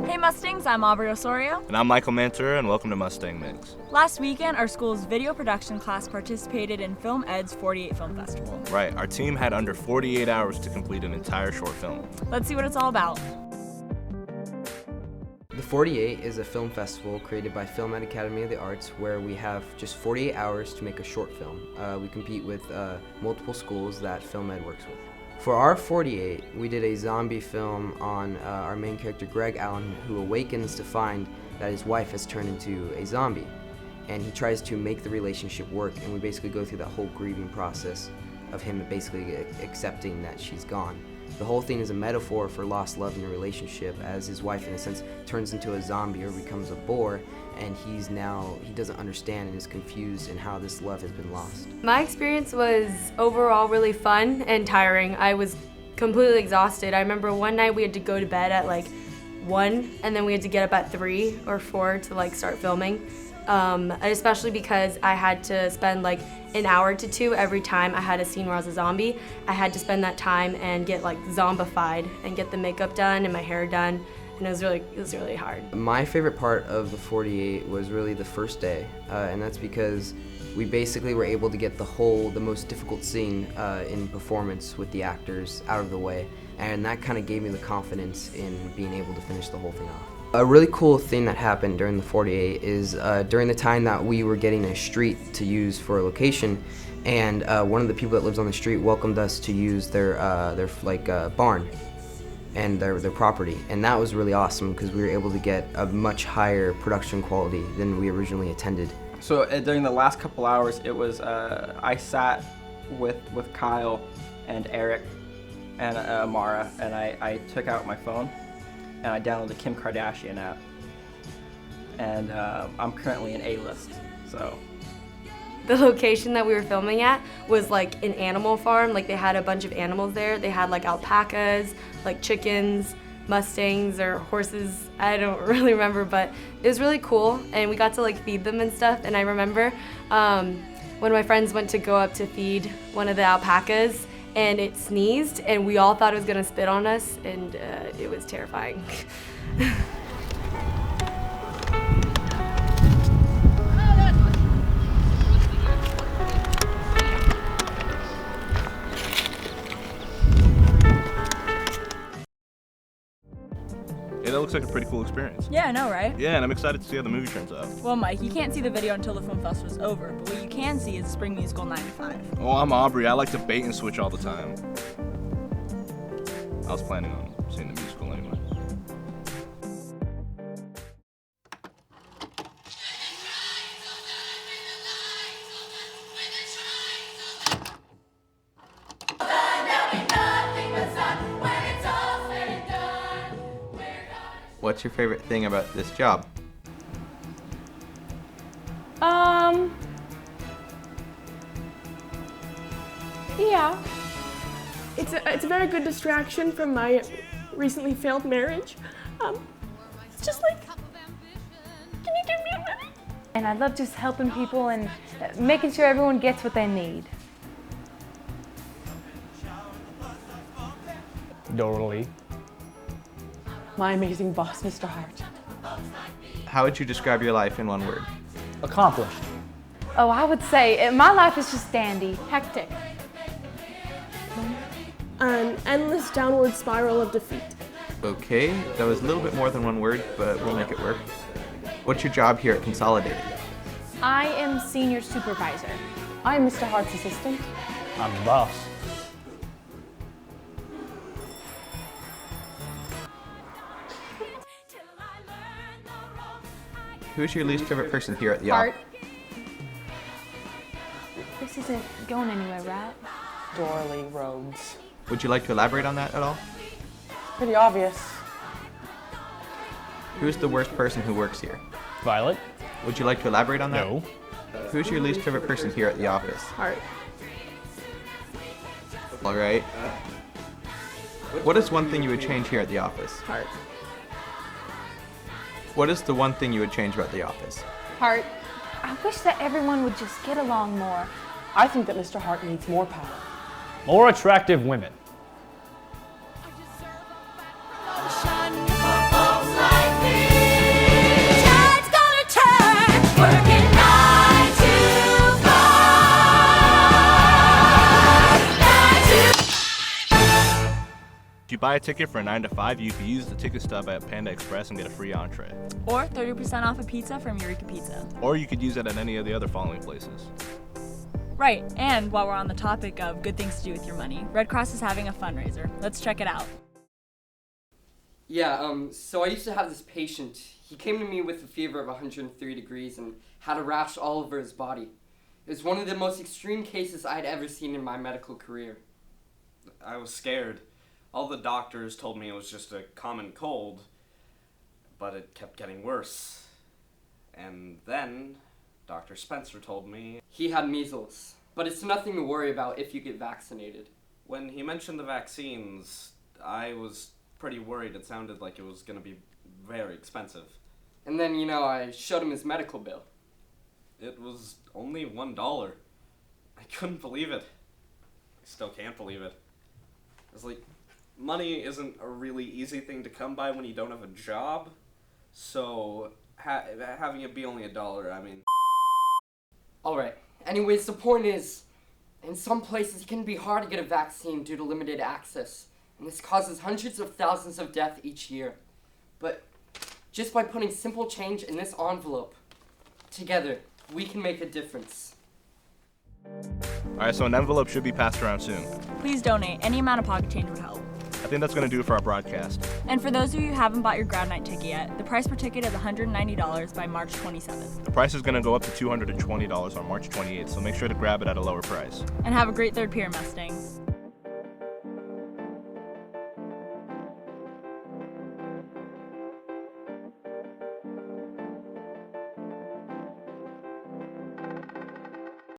Hey Mustangs, I'm Aubrey Osorio. And I'm Michael Mantura, and welcome to Mustang Mix. Last weekend, our school's video production class participated in Film Ed's 48 Film Festival. Right, our team had under 48 hours to complete an entire short film. Let's see what it's all about. The 48 is a film festival created by Film Ed Academy of the Arts where we have just 48 hours to make a short film. We compete with multiple schools that Film Ed works with. For our 48, we did a zombie film on our main character Greg Allen, who awakens to find that his wife has turned into a zombie. And he tries to make the relationship work, and we basically go through that whole grieving process of him basically accepting that she's gone. The whole thing is a metaphor for lost love in a relationship, as his wife in a sense turns into a zombie or becomes a bore, and he doesn't understand and is confused in how this love has been lost. My experience was overall really fun and tiring. I was completely exhausted. I remember one night we had to go to bed at like 1, and then we had to get up at 3 or 4 to start filming. Especially because I had to spend like an hour to 2 every time I had a scene where I was a zombie. I had to spend that time and get zombified and get the makeup done and my hair done, and it was really hard. My favorite part of the 48 was really the first day, and that's because we basically were able to get the most difficult scene in performance with the actors out of the way, and that kind of gave me the confidence in being able to finish the whole thing off. A really cool thing that happened during the 48 is during the time that we were getting a street to use for a location, and one of the people that lives on the street welcomed us to use their barn and their property, and that was really awesome because we were able to get a much higher production quality than we originally intended. So during the last couple hours, it was I sat with Kyle and Eric and Amara, and I took out my phone and I downloaded the Kim Kardashian app, and I'm currently in A-list, so. The location that we were filming at was like an animal farm. They had a bunch of animals there. They had alpacas, chickens, Mustangs or horses. I don't really remember, but it was really cool, and we got to feed them and stuff. And I remember when my friends went to go up to feed one of the alpacas, and it sneezed, and we all thought it was gonna spit on us, and it was terrifying. Yeah, that looks like a pretty cool experience. Yeah, I know, right? Yeah, and I'm excited to see how the movie turns out. Well, Mike, you can't see the video until the film festival's over, but what you can see is the Spring Musical 95. Oh, I'm Aubrey. I like to bait and switch all the time. I was planning on seeing the musical anyway. What's your favorite thing about this job? Yeah. It's a very good distraction from my recently failed marriage. It's just can you give me a minute? And I love just helping people and making sure everyone gets what they need. Dorothy. My amazing boss, Mr. Hart. How would you describe your life in one word? Accomplished. Oh, I would say my life is just dandy. Hectic. An endless downward spiral of defeat. Okay, that was a little bit more than one word, but we'll make it work. What's your job here at Consolidated? I am senior supervisor. I'm Mr. Hart's assistant. I'm the boss. Who's your least favorite person here at the Hart. office? This isn't going anywhere, right? Dorley Rhodes. Would you like to elaborate on that at all? Pretty obvious. Who's the worst person who works here? Violet? Would you like to elaborate on that? No. Who's your least favorite person here at the office? Hart. All right. What is one thing you would change here at the office? Hart. What is the one thing you would change about the office? Hart. I wish that everyone would just get along more. I think that Mr. Hart needs more power. More attractive women. If you buy a ticket for a 9 to 5, you can use the ticket stub at Panda Express and get a free entree. Or 30% off a pizza from Eureka Pizza. Or you could use it at any of the other following places. Right, and while we're on the topic of good things to do with your money, Red Cross is having a fundraiser. Let's check it out. Yeah, so I used to have this patient. He came to me with a fever of 103 degrees and had a rash all over his body. It was one of the most extreme cases I'd ever seen in my medical career. I was scared. All the doctors told me it was just a common cold, but it kept getting worse. And then Dr. Spencer told me he had measles, but it's nothing to worry about if you get vaccinated. When he mentioned the vaccines, I was pretty worried. It sounded like it was going to be very expensive. And then, I showed him his medical bill. It was only $1. I couldn't believe it. I still can't believe it. It's like, money isn't a really easy thing to come by when you don't have a job, so having it be only $1, I mean... Alright, anyways, the point is, in some places it can be hard to get a vaccine due to limited access, and this causes hundreds of thousands of deaths each year. But just by putting simple change in this envelope, together, we can make a difference. Alright, so an envelope should be passed around soon. Please donate. Any amount of pocket change would help. I think that's going to do it for our broadcast. And for those of you who haven't bought your grad night ticket yet, the price per ticket is $190 by March 27th. The price is going to go up to $220 on March 28th, so make sure to grab it at a lower price. And have a great third period, Mustang.